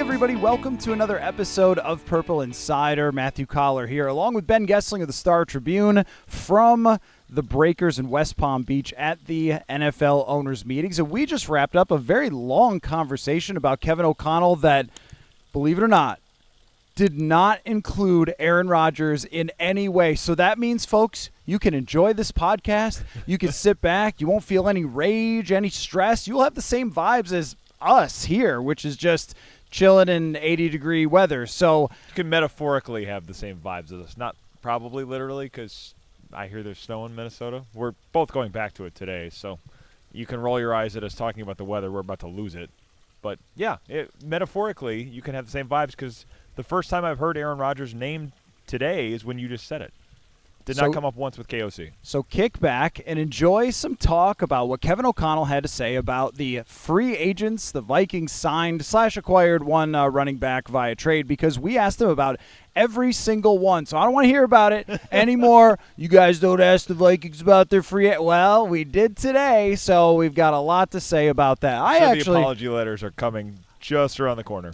everybody. Welcome to another episode of Purple Insider. Matthew Coller here, along with Ben Goessling of the Star Tribune from the Breakers in West Palm Beach at the NFL owners' meetings. And we just wrapped up a very long conversation about Kevin O'Connell that, believe it or not, did not include Aaron Rodgers in any way. So that means, folks, you can enjoy this podcast. You can sit back. You won't feel any rage, any stress. You'll have the same vibes as us here, which is just chilling in 80-degree weather. So you can metaphorically have the same vibes as us. Not probably literally, because I hear there's snow in Minnesota. We're both going back to it today, so you can roll your eyes at us talking about the weather. We're about to lose it. But, yeah, metaphorically, you can have the same vibes because the first time I've heard Aaron Rodgers named today is when you just said it. Did not come up once with KOC. So kick back and enjoy some talk about what Kevin O'Connell had to say about the free agents the Vikings signed / acquired one running back via trade, because we asked him about every single one. So I don't want to hear about it anymore. You guys don't ask the Vikings about their free – well, we did today, so we've got a lot to say about that. The apology letters are coming just around the corner.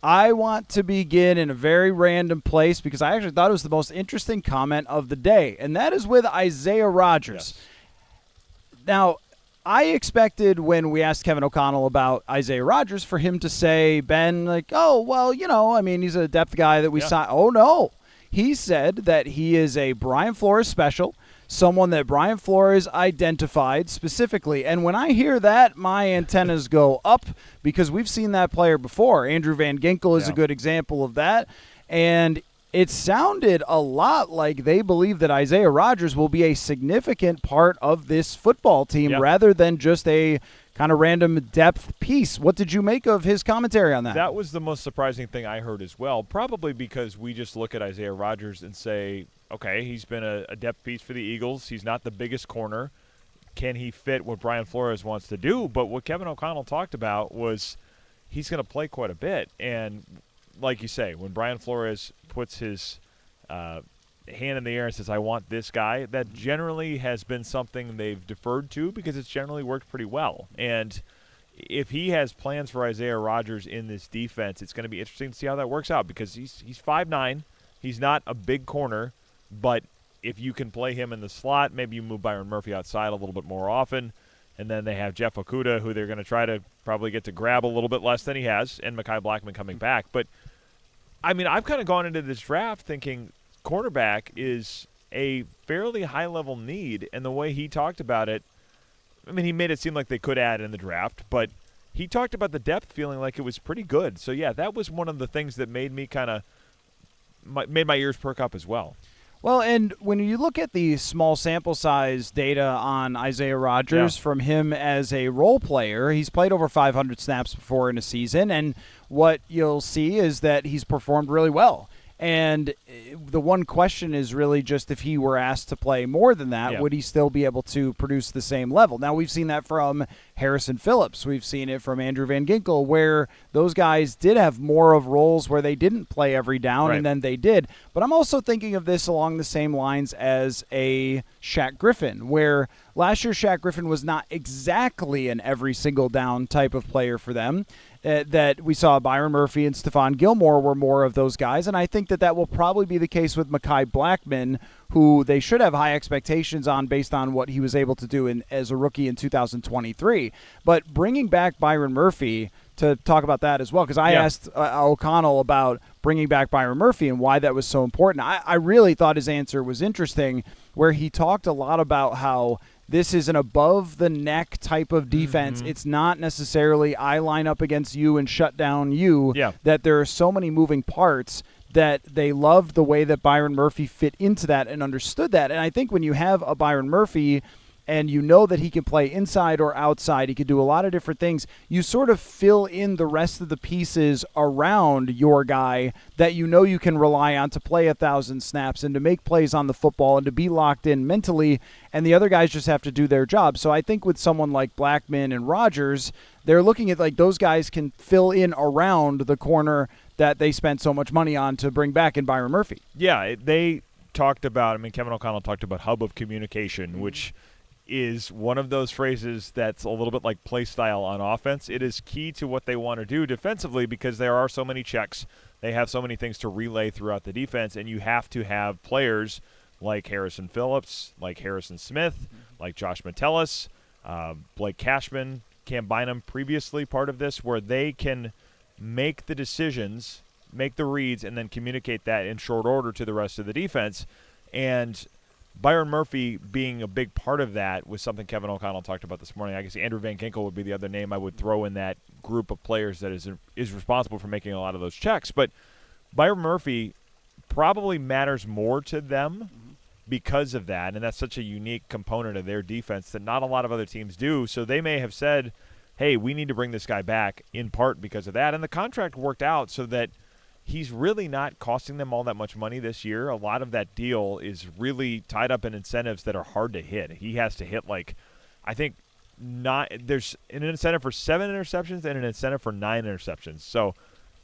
I want to begin in a very random place because I actually thought it was the most interesting comment of the day, and that is with Isaiah Rodgers. Yes. Now, I expected when we asked Kevin O'Connell about Isaiah Rodgers for him to say, Ben, like, oh, well, you know, I mean, he's a depth guy that we signed. Oh, no. He said that he is a Brian Flores special, someone that Brian Flores identified specifically. And when I hear that, my antennas go up because we've seen that player before. Andrew Van Ginkel is a good example of that. And it sounded a lot like they believe that Isaiah Rodgers will be a significant part of this football team rather than just a kind of random depth piece. What did you make of his commentary on that? That was the most surprising thing I heard as well, probably because we just look at Isaiah Rodgers and say, okay, he's been a depth piece for the Eagles. He's not the biggest corner. Can he fit what Brian Flores wants to do? But what Kevin O'Connell talked about was he's going to play quite a bit. And like you say, when Brian Flores puts his hand in the air and says, I want this guy, that generally has been something they've deferred to because it's generally worked pretty well. And if he has plans for Isaiah Rodgers in this defense, it's going to be interesting to see how that works out because he's 5'9". He's not a big corner. But if you can play him in the slot, maybe you move Byron Murphy outside a little bit more often. And then they have Jeff Okudah, who they're going to try to probably get to grab a little bit less than he has, and Mekhi Blackman coming back. But, I mean, I've kind of gone into this draft thinking cornerback is a fairly high-level need. And the way he talked about it, I mean, he made it seem like they could add in the draft. But he talked about the depth feeling like it was pretty good. So, yeah, that was one of the things that made me made my ears perk up as well. Well, and when you look at the small sample size data on Isaiah Rodgers from him as a role player, he's played over 500 snaps before in a season, and what you'll see is that he's performed really well. And the one question is really just if he were asked to play more than that, would he still be able to produce the same level? Now, we've seen that from Harrison Phillips. We've seen it from Andrew Van Ginkel, where those guys did have more of roles where they didn't play every down, and then they did. But I'm also thinking of this along the same lines as a Shaq Griffin, where last year Shaq Griffin was not exactly an every single down type of player for them. That we saw Byron Murphy and Stephon Gilmore were more of those guys, and I think that will probably be the case with Mekhi Blackman, who they should have high expectations on based on what he was able to do as a rookie in 2023. But bringing back Byron Murphy, to talk about that as well, because I asked O'Connell about bringing back Byron Murphy and why that was so important. I really thought his answer was interesting, where he talked a lot about how this is an above-the-neck type of defense. It's not necessarily I line up against you and shut down you, that there are so many moving parts that they loved the way that Byron Murphy fit into that and understood that. And I think when you have a Byron Murphy and you know that he can play inside or outside, he can do a lot of different things, you sort of fill in the rest of the pieces around your guy that you know you can rely on to play 1,000 snaps and to make plays on the football and to be locked in mentally, and the other guys just have to do their job. So I think with someone like Blackman and Rodgers, they're looking at like those guys can fill in around the corner that they spent so much money on to bring back in Byron Murphy. Yeah, they talked about, Kevin O'Connell talked about hub of communication, which is one of those phrases that's a little bit like play style on offense. It is key to what they want to do defensively because there are so many checks. They have so many things to relay throughout the defense, and you have to have players like Harrison Phillips, like Harrison Smith, like Josh Metellus, Blake Cashman, Cam Bynum, previously part of this, where they can make the decisions, make the reads, and then communicate that in short order to the rest of the defense. And Byron Murphy being a big part of that was something Kevin O'Connell talked about this morning. I guess Andrew Van Ginkel would be the other name I would throw in that group of players that is responsible for making a lot of those checks. But Byron Murphy probably matters more to them because of that, and that's such a unique component of their defense that not a lot of other teams do. So they may have said, hey, we need to bring this guy back in part because of that. And the contract worked out so that he's really not costing them all that much money this year. A lot of that deal is really tied up in incentives that are hard to hit. He has to hit there's an incentive for 7 interceptions and an incentive for 9 interceptions. So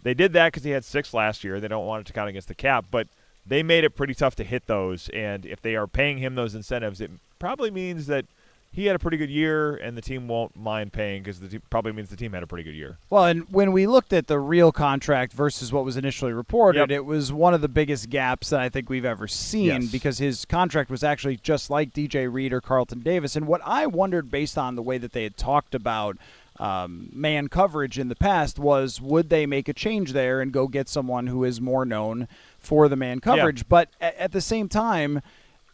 they did that because he had 6 last year. They don't want it to count against the cap, but they made it pretty tough to hit those. And if they are paying him those incentives, it probably means that he had a pretty good year, and the team won't mind paying because probably means the team had a pretty good year. Well, and when we looked at the real contract versus what was initially reported, It was one of the biggest gaps that I think we've ever seen because his contract was actually just like DJ Reed or Carlton Davis. And what I wondered based on the way that they had talked about man coverage in the past was would they make a change there and go get someone who is more known for the man coverage. Yeah. But at the same time,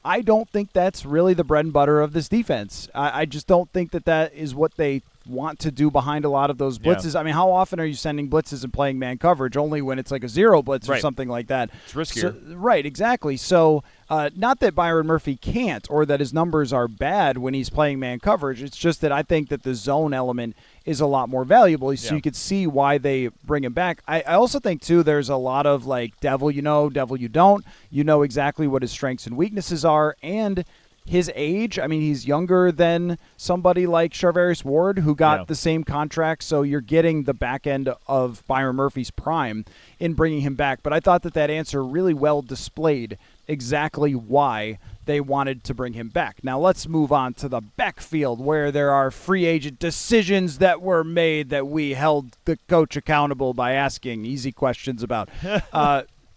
I don't think that's really the bread and butter of this defense. I just don't think that is what they want to do behind a lot of those blitzes. Yeah. I mean, how often are you sending blitzes and playing man coverage? Only when it's like a zero blitz or something like that. It's riskier. Right, exactly. So not that Byron Murphy can't or that his numbers are bad when he's playing man coverage. It's just that I think that the zone element is a lot more valuable, so you could see why they bring him back. I also think, too, there's a lot of, like, devil you know, devil you don't. You know exactly what his strengths and weaknesses are, and his age, I mean, he's younger than somebody like Charvarius Ward, who got the same contract, so you're getting the back end of Byron Murphy's prime in bringing him back. But I thought that answer really well displayed exactly why they wanted to bring him back. Now let's move on to the backfield where there are free agent decisions that were made that we held the coach accountable by asking easy questions about.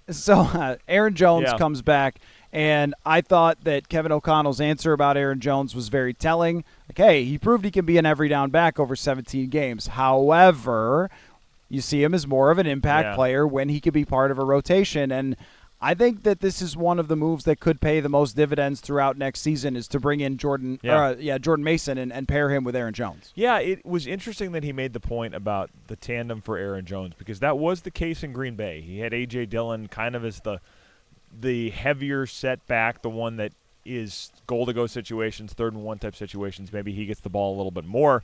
So Aaron Jones comes back, and I thought that Kevin O'Connell's answer about Aaron Jones was very telling. Okay, he proved he can be an every down back over 17 games. However, you see him as more of an impact player when he could be part of a rotation, and I think that this is one of the moves that could pay the most dividends throughout next season is to bring in Jordan Mason and pair him with Aaron Jones. Yeah, it was interesting that he made the point about the tandem for Aaron Jones because that was the case in Green Bay. He had A.J. Dillon kind of as the heavier setback, the one that is goal-to-go situations, 3rd and 1 type situations. Maybe he gets the ball a little bit more.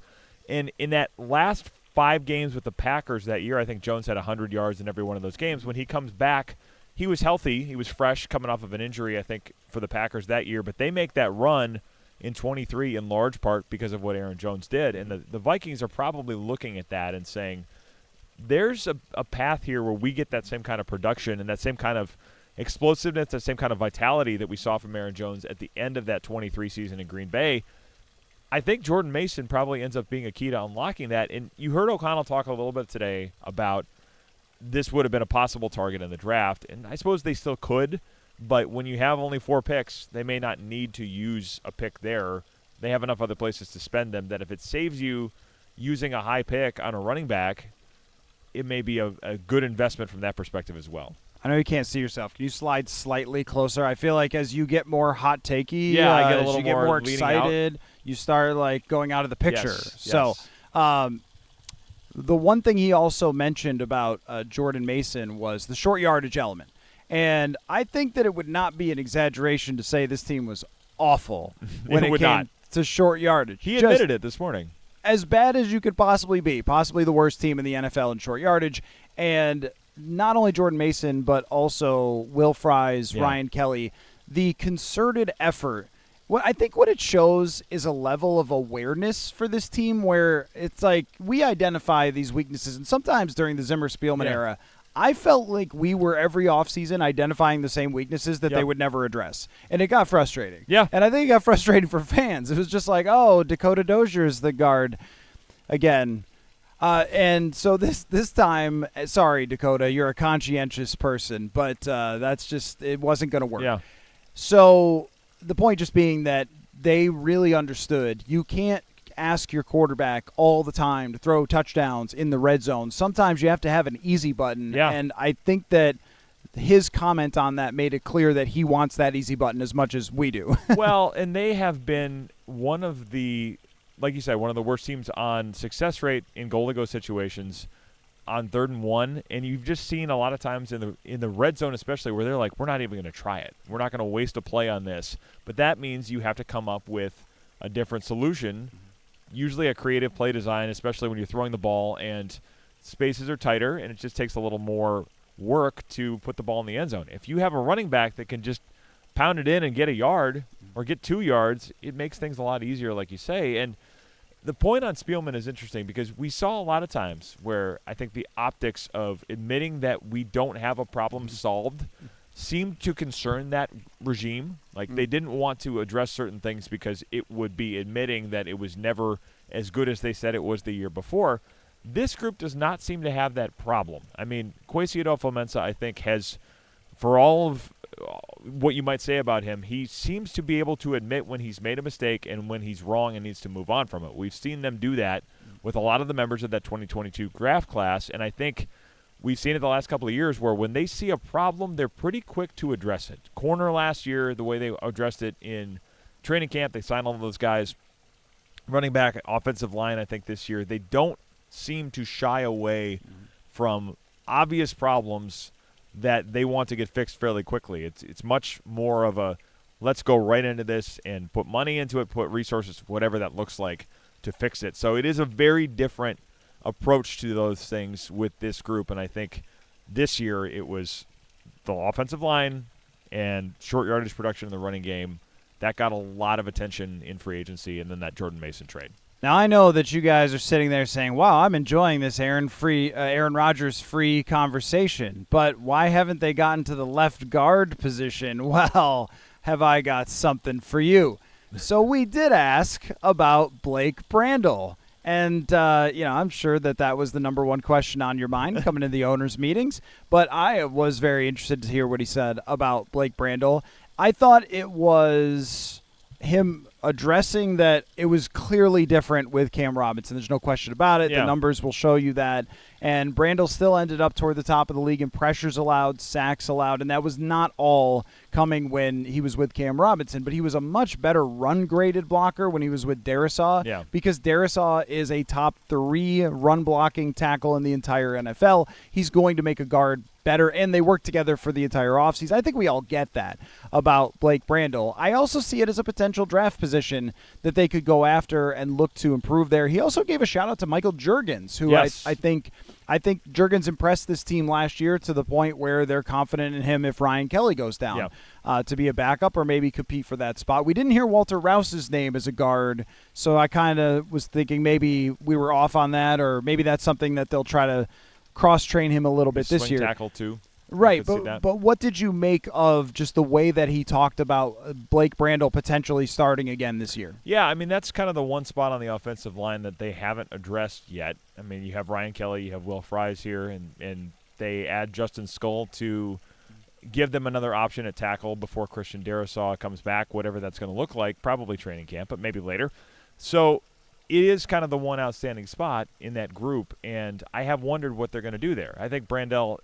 And in that last 5 games with the Packers that year, I think Jones had 100 yards in every one of those games. When he comes back, he was healthy. He was fresh coming off of an injury, I think, for the Packers that year. But they make that run in 23 in large part because of what Aaron Jones did. And the Vikings are probably looking at that and saying, there's a path here where we get that same kind of production and that same kind of explosiveness, that same kind of vitality that we saw from Aaron Jones at the end of that 23 season in Green Bay. I think Jordan Mason probably ends up being a key to unlocking that. And you heard O'Connell talk a little bit today about this would have been a possible target in the draft, and I suppose they still could, but when you have only 4 picks, they may not need to use a pick there. They have enough other places to spend them that if it saves you using a high pick on a running back, it may be a good investment from that perspective as well. I know you can't see yourself. Can you slide slightly closer? I feel like as you get more hot takey, I get a little as you get more excited, you start like going out of the picture. Yes. So the one thing he also mentioned about Jordan Mason was the short yardage element. And I think that it would not be an exaggeration to say this team was awful when it came to short yardage. He admitted it this morning. As bad as you could possibly be, possibly the worst team in the NFL in short yardage. And not only Jordan Mason, but also Will Fries, Ryan Kelly, the concerted effort. I think what it shows is a level of awareness for this team where it's like we identify these weaknesses. And sometimes during the Zimmer-Spielman era, I felt like we were every offseason identifying the same weaknesses that they would never address. And it got frustrating. Yeah. And I think it got frustrating for fans. It was just like, oh, Dakota Dozier's the guard again. And so this time, sorry, Dakota, you're a conscientious person, but that's just, it wasn't going to work. Yeah. So the point just being that they really understood you can't ask your quarterback all the time to throw touchdowns in the red zone. Sometimes you have to have an easy button. Yeah. And I think that his comment on that made it clear that he wants that easy button as much as we do. Well, and they have been one of the, like you said, one of the worst teams on success rate in goal-to-go situations on 3rd and 1, and you've just seen a lot of times in the red zone especially where they're like, we're not even going to try it. We're not going to waste a play on this. But that means you have to come up with a different solution, usually a creative play design, especially when you're throwing the ball and spaces are tighter and it just takes a little more work to put the ball in the end zone. If you have a running back that can just pound it in and get a yard or get 2 yards, it makes things a lot easier, like you say. And the point on Spielman is interesting because we saw a lot of times where I think the optics of admitting that we don't have a problem solved seemed to concern that regime. Like they didn't want to address certain things because it would be admitting that it was never as good as they said it was the year before. This group does not seem to have that problem. I mean, Kwesi Adofo-Mensah, I think, has, for all of what you might say about him, he seems to be able to admit when he's made a mistake and when he's wrong and needs to move on from it. We've seen them do that with a lot of the members of that 2022 draft class, and I think we've seen it the last couple of years where when they see a problem, they're pretty quick to address it. Corner last year, the way they addressed it in training camp, they signed all of those guys. Running back, offensive line, I think this year, they don't seem to shy away from obvious problems that they want to get fixed fairly quickly. It's much more of a let's go right into this and put money into it, put resources, whatever that looks like, to fix it. So it is a very different approach to those things with this group, and I think this year it was the offensive line and short yardage production in the running game. That got a lot of attention in free agency, and then that Jordan Mason trade. Now, I know that you guys are sitting there saying, wow, I'm enjoying this Aaron Rodgers free conversation, but why haven't they gotten to the left guard position? Well, have I got something for you. So we did ask about Blake Brandel, and I'm sure that was the number one question on your mind coming to the owners' meetings, but I was very interested to hear what he said about Blake Brandel. I thought it was him addressing that it was clearly different with Cam Robinson. There's no question about it. Yeah. The numbers will show you that. And Brandel still ended up toward the top of the league in pressures allowed, sacks allowed, and that was not all coming when he was with Cam Robinson, but he was a much better run-graded blocker when he was with Darisaw because Darisaw is a top 3 run-blocking tackle in the entire NFL. He's going to make a guard better, and they work together for the entire offseason. I think we all get that about Blake Brandel. I also see it as a potential draft position that they could go after and look to improve there. He also gave a shout-out to Michael Juergens, who I think Juergens impressed this team last year to the point where they're confident in him if Ryan Kelly goes down to be a backup or maybe compete for that spot. We didn't hear Walter Rouse's name as a guard, so I kind of was thinking maybe we were off on that, or maybe that's something that they'll try to cross-train him a little bit this year. Tackle too. Right, but what did you make of just the way that he talked about Blake Brandel potentially starting again this year? Yeah, I mean, that's kind of the one spot on the offensive line that they haven't addressed yet. I mean, you have Ryan Kelly, you have Will Fries here, and they add Justin Skol to give them another option at tackle before Christian Darisaw comes back, whatever that's going to look like, probably training camp, but maybe later. So it is kind of the one outstanding spot in that group, and I have wondered what they're going to do there. I think Brandel,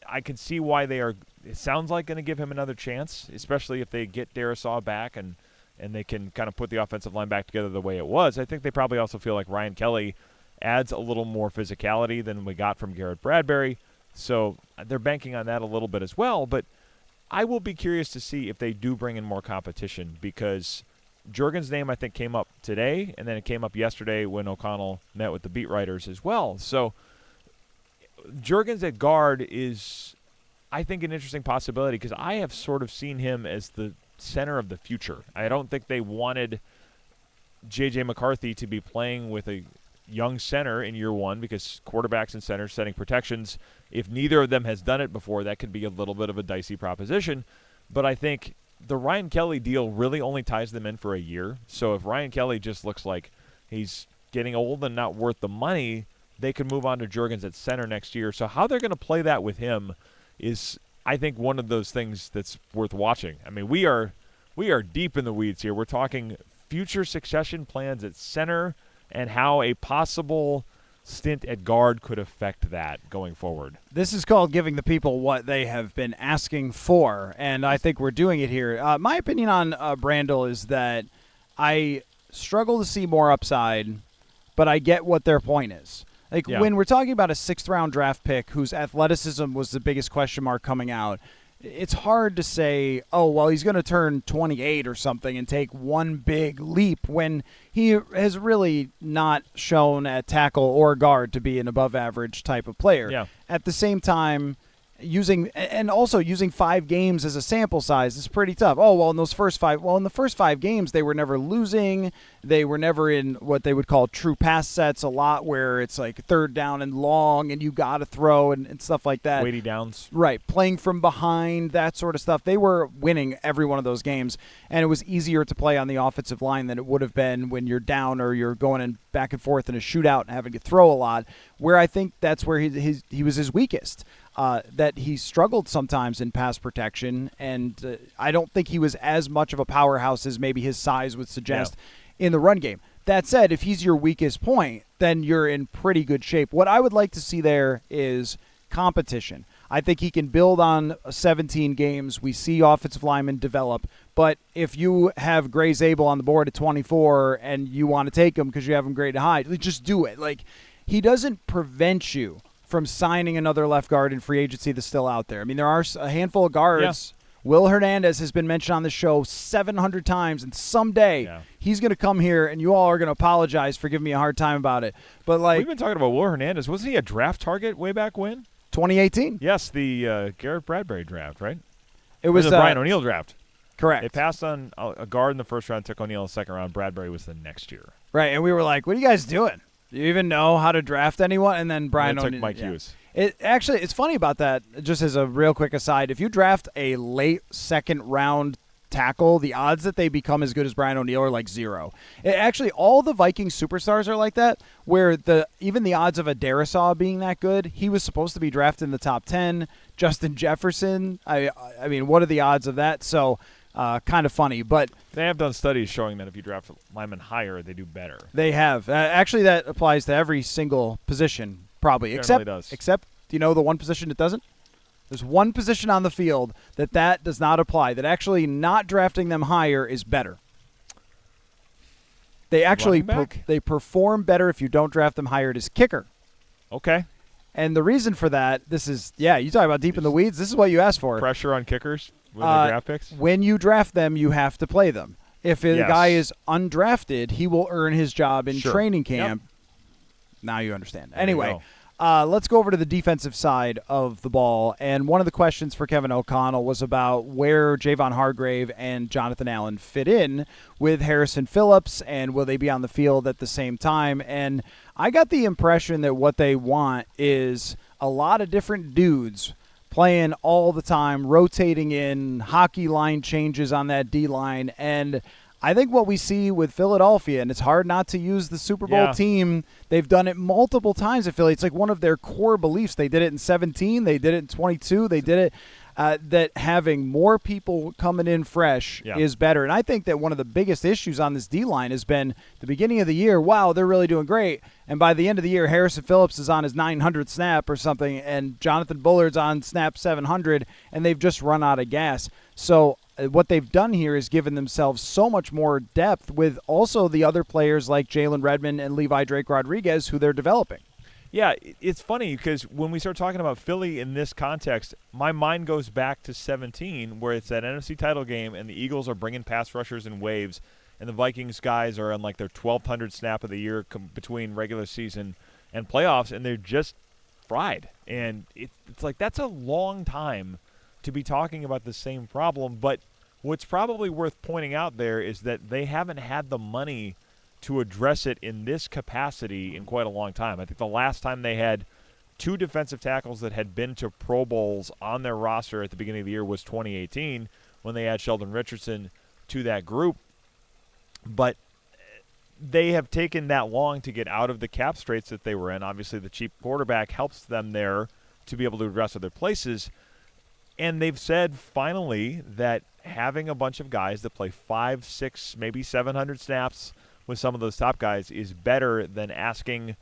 I can see why they are, it sounds like, going to give him another chance, especially if they get Darisaw back and they can kind of put the offensive line back together the way it was. I think they probably also feel like Ryan Kelly adds a little more physicality than we got from Garrett Bradbury, so they're banking on that a little bit as well. But I will be curious to see if they do bring in more competition, because Juergens' name, I think, came up today, and then it came up yesterday when O'Connell met with the beat writers as well. So Juergens at guard is, I think, an interesting possibility, because I have sort of seen him as the center of the future. I don't think they wanted J.J. McCarthy to be playing with a young center in year one because quarterbacks and centers setting protections, if neither of them has done it before, that could be a little bit of a dicey proposition. But I think the Ryan Kelly deal really only ties them in for a year. So if Ryan Kelly just looks like he's getting old and not worth the money, they could move on to Juergens at center next year. So how they're going to play that with him is, I think, one of those things that's worth watching. I mean, we are deep in the weeds here. We're talking future succession plans at center and how a possible stint at guard could affect that going forward. This is called giving the people what they have been asking for, and I think we're doing it here. My opinion on Brandel is that I struggle to see more upside, but I get what their point is. Like, when we're talking about a sixth-round draft pick whose athleticism was the biggest question mark coming out, it's hard to say, oh, well, he's going to turn 28 or something and take one big leap when he has really not shown at tackle or guard to be an above-average type of player. Yeah. At the same time, using 5 games as a sample size is pretty tough. Oh, well, in the first 5 games, they were never losing. They were never in what they would call true pass sets a lot, where it's like third down and long and you got to throw and stuff like that. Weighty downs. Right. Playing from behind, that sort of stuff. They were winning every one of those games, and it was easier to play on the offensive line than it would have been when you're down or you're going in back and forth in a shootout and having to throw a lot, where I think that's where he was his weakest. That he struggled sometimes in pass protection, and I don't think he was as much of a powerhouse as maybe his size would suggest in the run game. That said, if he's your weakest point, then you're in pretty good shape. What I would like to see there is competition. I think he can build on 17 games. We see offensive linemen develop, but if you have Gray Zabel on the board at 24 and you want to take him because you have him graded high, just do it. Like, he doesn't prevent you from signing another left guard in free agency that's still out there. I mean, there are a handful of guards. Yeah. Will Hernandez has been mentioned on the show 700 times, and someday he's going to come here, and you all are going to apologize for giving me a hard time about it. But we've been talking about Will Hernandez. Wasn't he a draft target way back when? 2018. Yes, the Garrett Bradbury draft, right? It was the Brian O'Neill draft. Correct. They passed on a guard in the first round, took O'Neill in the second round. Bradbury was the next year. Right, and we were like, what are you guys doing? Do you even know how to draft anyone? And then Brian O'Neill took Mike Hughes. It's funny about that, just as a real quick aside. If you draft a late second-round tackle, the odds that they become as good as Brian O'Neill are like 0. Actually, all the Vikings superstars are like that, where even the odds of a Darisaw being that good, he was supposed to be drafted in the top 10. Justin Jefferson, I mean, what are the odds of that? So kind of funny. But they have done studies showing that if you draft linemen higher, they do better. They have. Actually, that applies to every single position. Probably, except do you know the one position it doesn't? There's one position on the field that does not apply. That actually not drafting them higher is better. They actually they perform better if you don't draft them higher. It is kicker. Okay. And the reason for that, you talk about deep in the weeds. This is what you asked for. Pressure on kickers with the draft picks. When you draft them, you have to play them. If the guy is undrafted, he will earn his job in training camp. Yep. Now you understand. Anyway, let's go over to the defensive side of the ball. And one of the questions for Kevin O'Connell was about where Javon Hargrave and Jonathan Allen fit in with Harrison Phillips, and will they be on the field at the same time. And I got the impression that what they want is a lot of different dudes playing all the time, rotating in, hockey line changes on that D-line. And I think what we see with Philadelphia, and it's hard not to use the Super Bowl team. They've done it multiple times at Philly. It's like one of their core beliefs. They did it in 17. They did it in 22. They did it that having more people coming in fresh is better. And I think that one of the biggest issues on this D-line has been the beginning of the year, wow, they're really doing great. And by the end of the year, Harrison Phillips is on his 900th snap or something, and Jonathan Bullard's on snap 700, and they've just run out of gas. So what they've done here is given themselves so much more depth with also the other players like Jalen Redmond and Levi Drake Rodriguez who they're developing. Yeah, it's funny because when we start talking about Philly in this context, my mind goes back to 17 where it's that NFC title game and the Eagles are bringing pass rushers in waves and the Vikings guys are on like their 1,200th snap of the year between regular season and playoffs, and they're just fried. And it's like that's a long time to be talking about the same problem. But what's probably worth pointing out there is that they haven't had the money to address it in this capacity in quite a long time. I think the last time they had 2 defensive tackles that had been to Pro Bowls on their roster at the beginning of the year was 2018 when they add Sheldon Richardson to that group. But they have taken that long to get out of the cap straits that they were in. Obviously, the cheap quarterback helps them there to be able to address other places. And they've said finally that having a bunch of guys that play 500, 600, maybe 700 snaps with some of those top guys is better than asking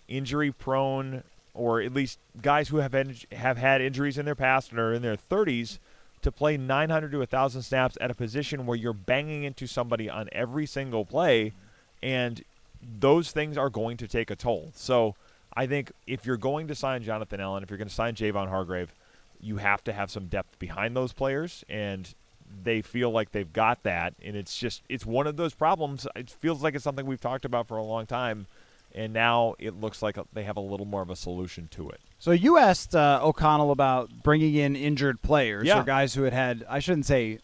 injury-prone or at least guys who have had injuries in their past and are in their 30s to play 900 to 1,000 snaps at a position where you're banging into somebody on every single play, and those things are going to take a toll. So I think if you're going to sign Jonathan Allen, if you're going to sign Javon Hargrave, you have to have some depth behind those players, and they feel like they've got that. And it's one of those problems. It feels like it's something we've talked about for a long time, and now it looks like they have a little more of a solution to it. So you asked O'Connell about bringing in injured players, or guys who had, I shouldn't say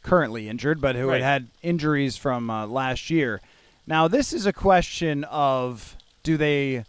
currently injured, but who had injuries from last year. Now, this is a question of, do they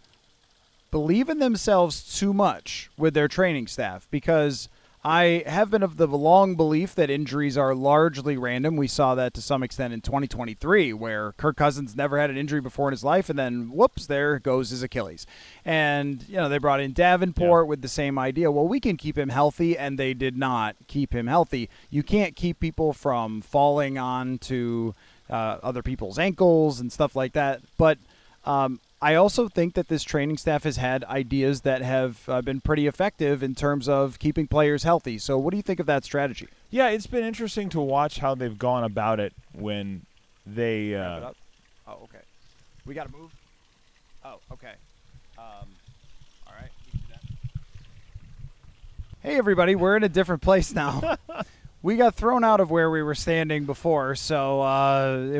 believe in themselves too much with their training staff? Because I have been of the long belief that injuries are largely random. We saw that to some extent in 2023, where Kirk Cousins never had an injury before in his life, and then, whoops, there goes his Achilles. And, they brought in Davenport with the same idea. Well, we can keep him healthy, and they did not keep him healthy. You can't keep people from falling onto other people's ankles and stuff like that. But I also think that this training staff has had ideas that have been pretty effective in terms of keeping players healthy. So what do you think of that strategy? Yeah, it's been interesting to watch how they've gone about it when they Oh, okay. We got to move? Oh, okay. All right. You can do that. Hey, everybody. We're in a different place now. We got thrown out of where we were standing before, so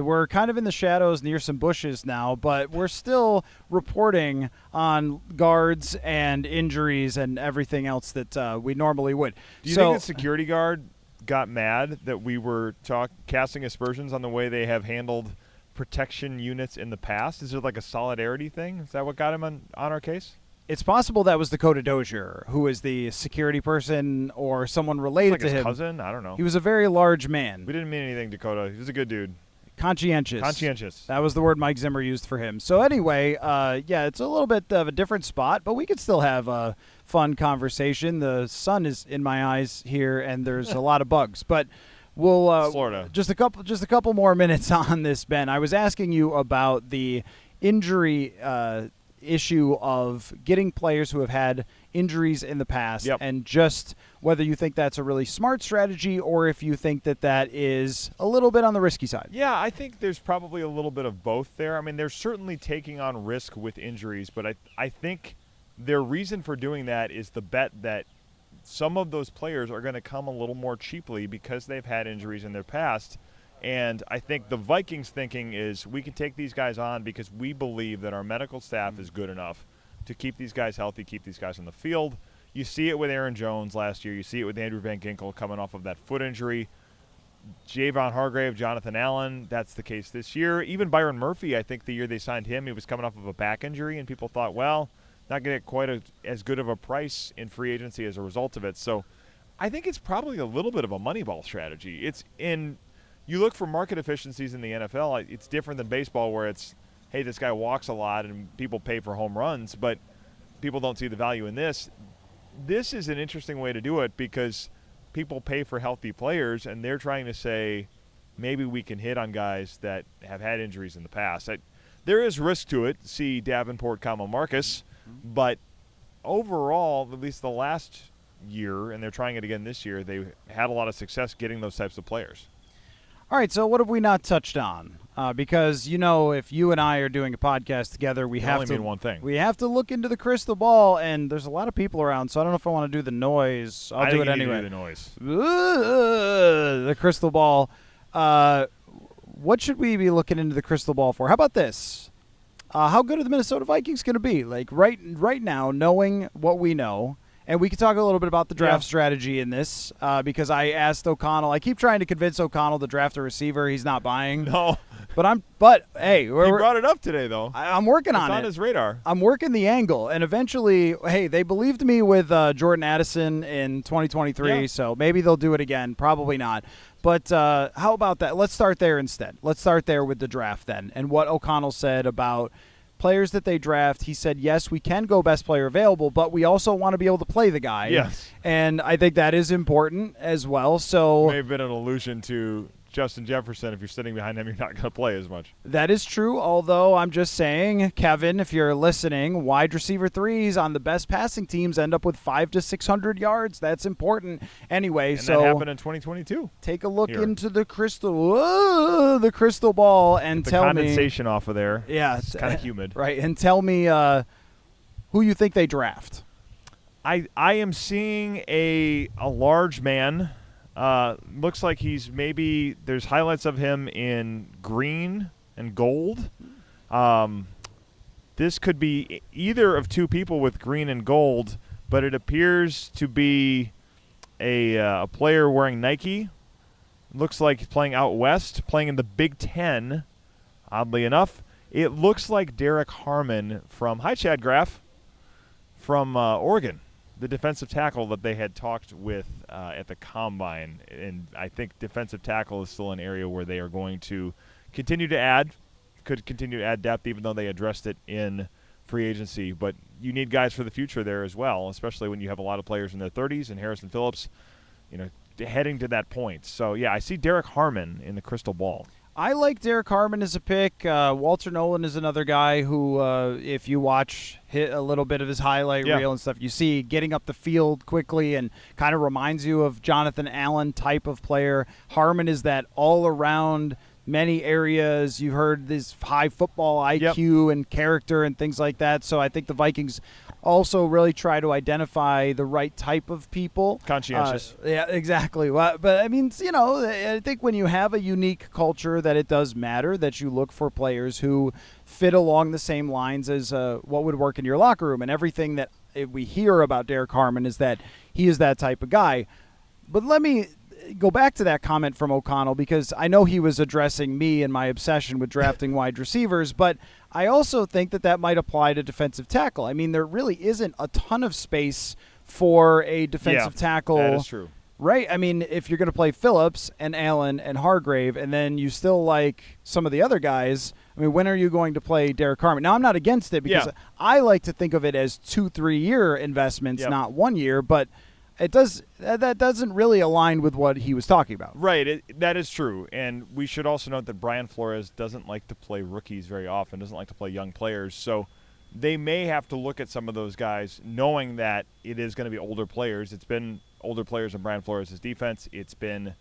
we're kind of in the shadows near some bushes now, but we're still reporting on guards and injuries and everything else that we normally would. Do you think the security guard got mad that we were casting aspersions on the way they have handled protection units in the past? Is there like a solidarity thing? Is that what got him on our case? It's possible that was Dakota Dozier, who is the security person or someone related to him. His cousin? I don't know. He was a very large man. We didn't mean anything, Dakota. He was a good dude. Conscientious. That was the word Mike Zimmer used for him. So anyway, it's a little bit of a different spot, but we could still have a fun conversation. The sun is in my eyes here, and there's a lot of bugs. But we'll Florida. Just a couple more minutes on this, Ben. I was asking you about the injury issue of getting players who have had injuries in the past, and just whether you think that's a really smart strategy or if you think that is a little bit on the risky side. Yeah, I think there's probably a little bit of both there. I mean, they're certainly taking on risk with injuries, but I think their reason for doing that is the bet that some of those players are going to come a little more cheaply because they've had injuries in their past. And I think the Vikings thinking is we can take these guys on because we believe that our medical staff is good enough to keep these guys healthy, keep these guys on the field. You see it with Aaron Jones last year. You see it with Andrew Van Ginkel coming off of that foot injury. Javon Hargrave, Jonathan Allen, that's the case this year. Even Byron Murphy, I think the year they signed him, he was coming off of a back injury, and people thought, well, not going to get quite as good of a price in free agency as a result of it. So I think it's probably a little bit of a Moneyball strategy. You look for market efficiencies in the NFL. It's different than baseball where it's, hey, this guy walks a lot and people pay for home runs, but people don't see the value in this. This is an interesting way to do it because people pay for healthy players, and they're trying to say maybe we can hit on guys that have had injuries in the past. There is risk to it. See Davenport, Marcus, but overall, at least the last year, and they're trying it again this year, they had a lot of success getting those types of players. All right, so what have we not touched on? Because, if you and I are doing a podcast together, we have to mean one thing. We have to look into the crystal ball, and there's a lot of people around, so I don't know if I want to do the noise. I'll do it anyway. Do the noise. The crystal ball. What should we be looking into the crystal ball for? How about this? How good are the Minnesota Vikings going to be? Like right now, knowing what we know, And we could talk a little bit about the draft strategy in this because I asked O'Connell. I keep trying to convince O'Connell to draft a receiver. He's not buying. No. But hey, he brought it up today, though. I'm working on it. It's on his radar. I'm working the angle, and eventually, hey, they believed me with Jordan Addison in 2023, so maybe they'll do it again. Probably not. But how about that? Let's start there instead. Let's start there with the draft then, and what O'Connell said about players that they draft. He said, yes, we can go best player available, but we also want to be able to play the guy. Yes. And I think that is important as well. So may have been an allusion to Justin Jefferson. If you're sitting behind him, you're not going to play as much. That is true, although I'm just saying, Kevin, if you're listening, wide receiver threes on the best passing teams end up with 500 to 600 yards. That's important. Anyway, and so that happened in 2022. Take a look into the crystal ball and tell me. The condensation off of there. Yeah. It's kind of humid. Right, and tell me who you think they draft. I am seeing a large man. Looks like there's highlights of him in green and gold. This could be either of two people with green and gold, but it appears to be a player wearing Nike. Looks like he's playing out west, playing in the Big Ten, oddly enough. It looks like Derek Harmon from Chad Graff from Oregon. The defensive tackle that they had talked with at the Combine. And I think defensive tackle is still an area where they are going to continue to add depth, even though they addressed it in free agency. But you need guys for the future there as well, especially when you have a lot of players in their 30s and Harrison Phillips, heading to that point. So, yeah, I see Derek Harmon in the crystal ball. I like Derek Harmon as a pick. Walter Nolan is another guy who, if you hit a little bit of his highlight reel and stuff, you see getting up the field quickly and kind of reminds you of Jonathan Allen type of player. Harmon is that all-around many areas. You've heard this high football IQ and character and things like that. So I think the Vikings also really try to identify the right type of people. Conscientious. Yeah, exactly. Well, but, I mean, I think when you have a unique culture that it does matter that you look for players who fit along the same lines as what would work in your locker room. And everything that we hear about Derek Harmon is that he is that type of guy. But let me go back to that comment from O'Connell because I know he was addressing me and my obsession with drafting wide receivers, but I also think that might apply to defensive tackle. I mean, there really isn't a ton of space for a defensive tackle. That is true. Right? I mean, if you're going to play Phillips and Allen and Hargrave and then you still like some of the other guys, I mean, when are you going to play Derek Harmon? Now, I'm not against it because I like to think of it as 2-3 year investments, not 1 year, but that doesn't really align with what he was talking about. Right, that is true. And we should also note that Brian Flores doesn't like to play rookies very often, doesn't like to play young players. So they may have to look at some of those guys knowing that it is going to be older players. It's been older players in Brian Flores' defense. It's been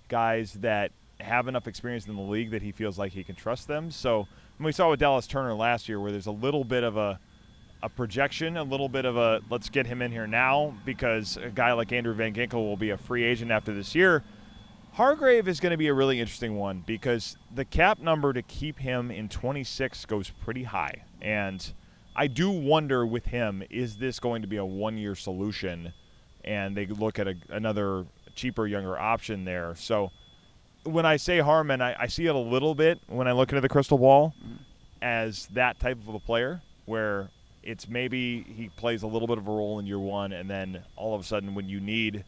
guys that have enough experience in the league that he feels like he can trust them. So when we saw with Dallas Turner last year where there's a little bit of a projection, a little bit of a let's get him in here now because a guy like Andrew Van Ginkel will be a free agent after this year. Hargrave is going to be a really interesting one because the cap number to keep him in 26 goes pretty high. And I do wonder with him, is this going to be a one-year solution? And they look at another cheaper, younger option there. So when I say Harmon, I see it a little bit when I look into the crystal ball as that type of a player where it's maybe he plays a little bit of a role in year one, and then all of a sudden when you need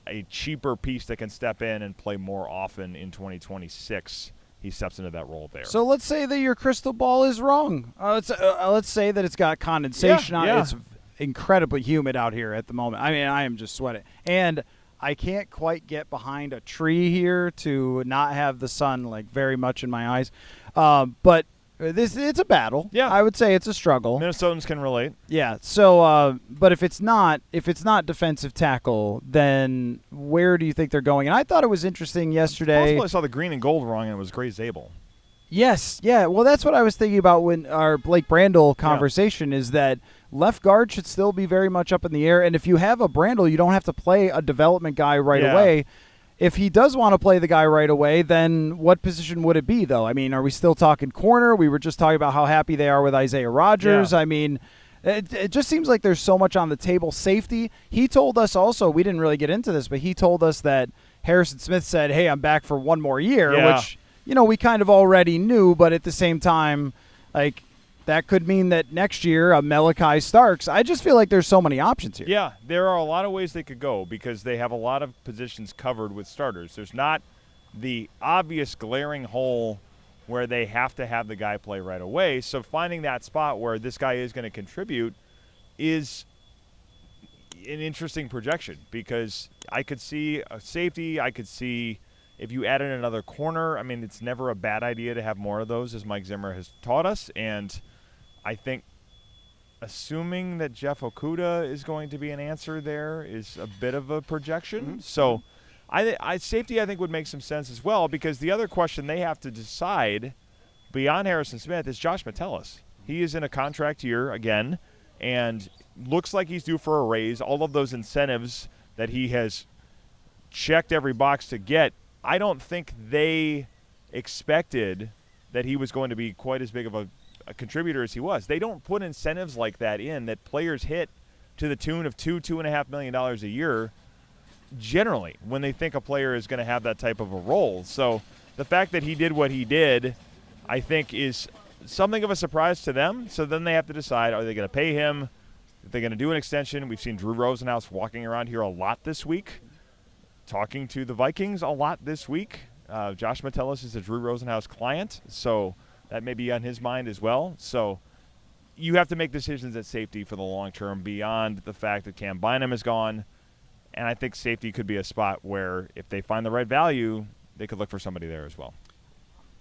a cheaper piece that can step in and play more often in 2026, he steps into that role there. So let's say that your crystal ball is wrong. Let's say that it's got condensation on it. It's incredibly humid out here at the moment. I mean, I am just sweating. And I can't quite get behind a tree here to not have the sun very much in my eyes. But it's a battle. Yeah, I would say it's a struggle. Minnesotans can relate. Yeah. So, but if it's not defensive tackle, then where do you think they're going? And I thought it was interesting yesterday. It's possible I saw the green and gold wrong, and it was Gray Zabel. Yes. Yeah. Well, that's what I was thinking about when our Blake Brandel conversation is that left guard should still be very much up in the air. And if you have a Brandel, you don't have to play a development guy right away. If he does want to play the guy right away, then what position would it be, though? I mean, are we still talking corner? We were just talking about how happy they are with Isaiah Rodgers. I mean, It just seems like there's so much on the table. Safety, he told us also, we didn't really get into this, but he told us that Harrison Smith said, hey, I'm back for one more year, which, we kind of already knew, but at the same time, like, that could mean that next year, Malachi Starks. I just feel like there's so many options here. Yeah, there are a lot of ways they could go because they have a lot of positions covered with starters. There's not the obvious glaring hole where they have to have the guy play right away. So finding that spot where this guy is going to contribute is an interesting projection because I could see a safety. I could see if you added another corner. I mean, it's never a bad idea to have more of those, as Mike Zimmer has taught us. And I think assuming that Jeff Okudah is going to be an answer there is a bit of a projection. Mm-hmm. So safety, I think, would make some sense as well because the other question they have to decide beyond Harrison Smith is Josh Metellus. He is in a contract year again and looks like he's due for a raise. All of those incentives that he has checked every box to get, I don't think they expected that he was going to be quite as big of a contributor as he was. They don't put incentives like that in that players hit to the tune of $2.5 million a year generally when they think a player is going to have that type of a role. So the fact that he did what he did, I think, is something of a surprise to them. So then they have to decide, are they going to pay him? Are they going to do an extension? We've seen Drew Rosenhaus walking around here a lot this week, talking to the Vikings a lot this week. Josh Metellus is a Drew Rosenhaus client, so that may be on his mind as well. So you have to make decisions at safety for the long term beyond the fact that Cam Bynum is gone. And I think safety could be a spot where if they find the right value, they could look for somebody there as well.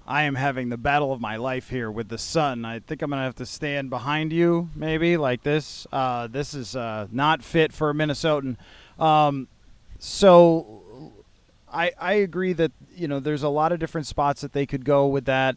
I am having the battle of my life here with the sun. I think I'm going to have to stand behind you maybe like this. This is not fit for a Minnesotan. So I agree that, there's a lot of different spots that they could go with that.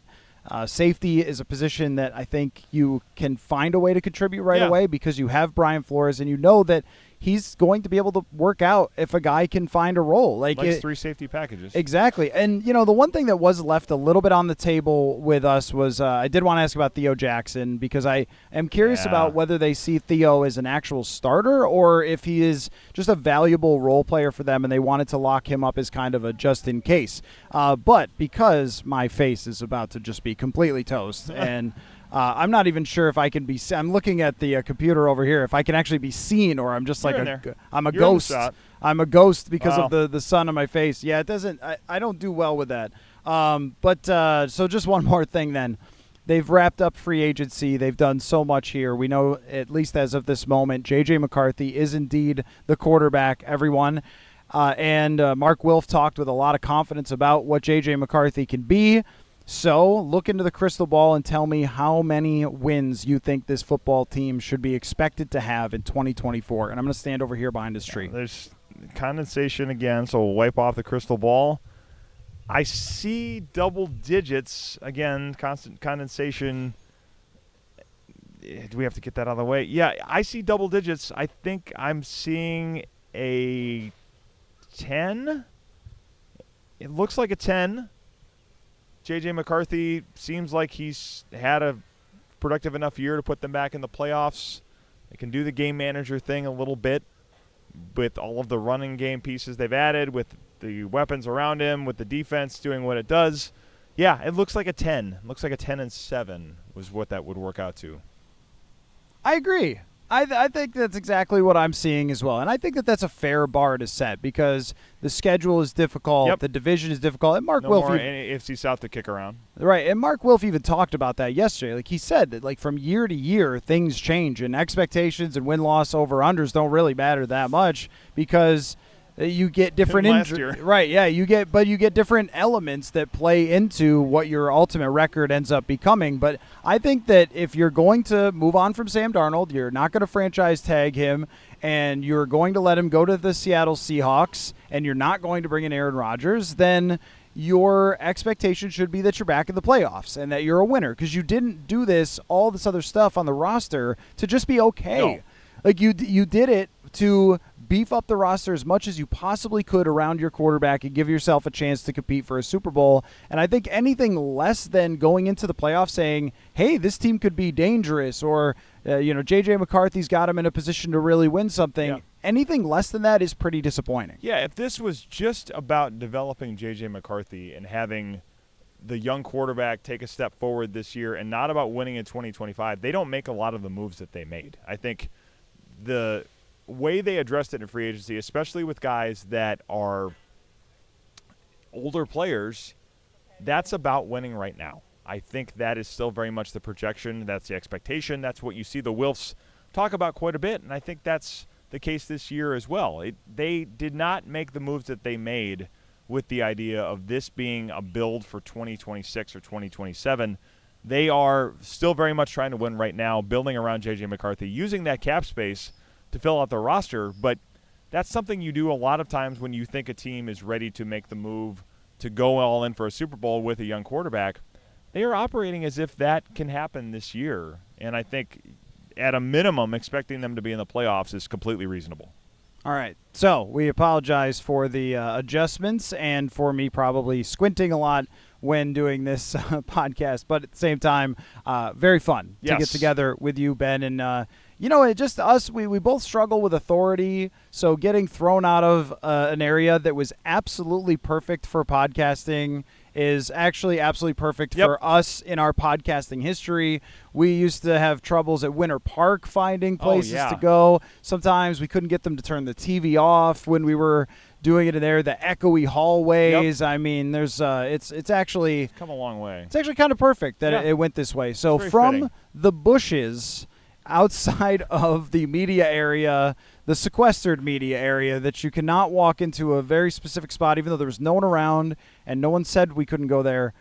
Safety is a position that I think you can find a way to contribute right away because you have Brian Flores and you know that he's going to be able to work out if a guy can find a role. Like 3 safety packages. Exactly. And, the one thing that was left a little bit on the table with us was I did want to ask about Theo Jackson because I am curious about whether they see Theo as an actual starter or if he is just a valuable role player for them and they wanted to lock him up as kind of a just in case. But because my face is about to just be completely toast and I'm not even sure if I can be. I'm looking at the computer over here. If I can actually be seen, or I'm just I'm a ghost. I'm a ghost because of the sun on my face. Yeah, it doesn't. I don't do well with that. So just one more thing then. They've wrapped up free agency. They've done so much here. We know, at least as of this moment, J.J. McCarthy is indeed the quarterback. Everyone. And Mark Wilf talked with a lot of confidence about what J.J. McCarthy can be. So look into the crystal ball and tell me how many wins you think this football team should be expected to have in 2024. And I'm going to stand over here behind this tree. There's condensation again, so we'll wipe off the crystal ball. I see double digits. Again, constant condensation. Do we have to get that out of the way? Yeah, I see double digits. I think I'm seeing a 10. It looks like a 10. J.J. McCarthy seems like he's had a productive enough year to put them back in the playoffs. They can do the game manager thing a little bit with all of the running game pieces they've added, with the weapons around him, with the defense doing what it does. Yeah, it looks like a 10. It looks like a 10-7 was what that would work out to. I agree. I think that's exactly what I'm seeing as well. And I think that that's a fair bar to set because the schedule is difficult, the division is difficult. And Mark Wilf, more AFC South to kick around. Right, and Mark Wilf even talked about that yesterday. Like he said that from year to year things change and expectations and win-loss over-unders don't really matter that much because you get different injuries. Right, yeah, you get different elements that play into what your ultimate record ends up becoming. But I think that if you're going to move on from Sam Darnold, you're not going to franchise tag him, and you're going to let him go to the Seattle Seahawks, and you're not going to bring in Aaron Rodgers, then your expectation should be that you're back in the playoffs and that you're a winner because you didn't do all this other stuff on the roster to just be okay. No. Like you did it to beef up the roster as much as you possibly could around your quarterback and give yourself a chance to compete for a Super Bowl. And I think anything less than going into the playoffs saying, hey, this team could be dangerous, or, J.J. McCarthy's got him in a position to really win something. Yeah. Anything less than that is pretty disappointing. Yeah, if this was just about developing J.J. McCarthy and having the young quarterback take a step forward this year and not about winning in 2025, they don't make a lot of the moves that they made. I think the way they addressed it in free agency, especially with guys that are older players, that's about winning right now. I think that is still very much the projection. That's the expectation. That's what you see the Wilfs talk about quite a bit, and I think that's the case this year as well. They did not make the moves that they made with the idea of this being a build for 2026 or 2027. They are still very much trying to win right now, building around J.J. McCarthy, using that cap space to fill out the roster. But that's something you do a lot of times when you think a team is ready to make the move to go all in for a Super Bowl with a young quarterback. They are operating as if that can happen this year. And I think at a minimum, expecting them to be in the playoffs is completely reasonable. All right, so we apologize for the adjustments and for me probably squinting a lot when doing this podcast, but at the same time, very fun to get together with you, Ben. And, it just us, we both struggle with authority, so getting thrown out of an area that was absolutely perfect for podcasting is actually absolutely perfect for us in our podcasting history. We used to have troubles at Winter Park finding places to go. Sometimes we couldn't get them to turn the TV off when we were doing it in there. The echoey hallways. I mean, there's it's actually come a long way. It's actually kind of perfect that it went this way. So from fitting. the bushes outside of the media area, the sequestered media area that you cannot walk into a very specific spot, even though there was no one around and no one said we couldn't go there.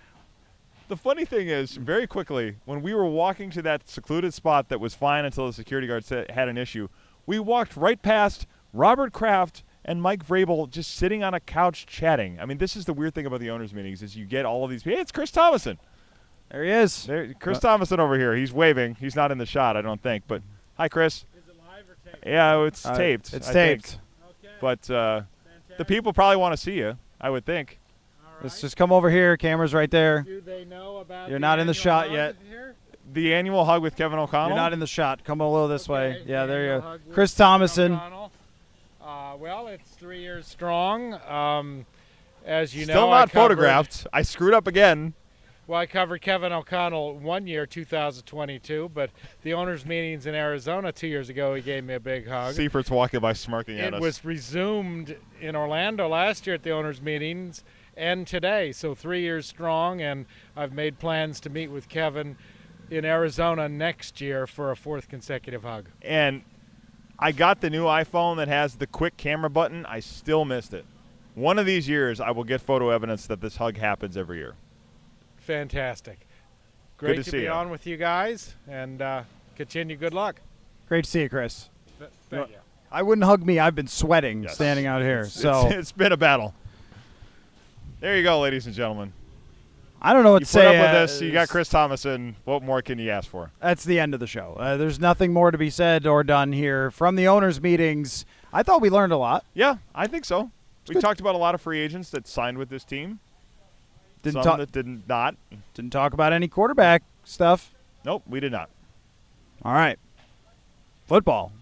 The funny thing is, very quickly, when we were walking to that secluded spot that was fine until the security guard had an issue, we walked right past Robert Kraft and Mike Vrabel just sitting on a couch chatting. I mean, this is the weird thing about the owners' meetings is you get all of these. Hey, it's Chris Thomason. There he is. Chris Thomason over here. He's waving. He's not in the shot, I don't think. But hi, Chris. Is it live or taped? Yeah, it's taped. It's I taped. think. Okay. But the people probably want to see you, I would think. All right. Let's just come over here. Camera's right there. Do they know about You're not in the shot yet. Here? The annual hug with Kevin O'Connell. You're not in the shot. Come a little this way. Okay, Yeah, there you annual go. hug with Chris Kevin Thomason. O'Connell. Well, it's 3 years strong. As you know, Still not photographed. I screwed up again. Well, I covered Kevin O'Connell 1 year, 2022, but the owners' meetings in Arizona 2 years ago, he gave me a big hug. Seifert's walking by smirking at us. It was resumed in Orlando last year at the owners' meetings and today, so 3 years strong, and I've made plans to meet with Kevin in Arizona next year for a fourth consecutive hug. And I got the new iPhone that has the quick camera button. I still missed it. One of these years, I will get photo evidence that this hug happens every year. Fantastic. Great to be you. on with you guys, and continue good luck. Great to see you, Chris. Thank you. I wouldn't hug me. I've been sweating Yes. standing out here. It's been a battle. There you go, ladies and gentlemen. I don't know what You to put say. up with this. You got Chris Thomason. What more can you ask for? That's the end of the show. There's nothing more to be said or done here. From the owners' meetings, I thought we learned a lot. Yeah, I think so. We good. talked about a lot of free agents that signed with this team. Didn't Some that didn't not. Didn't talk about any quarterback stuff. Nope, we did not. All right. Football.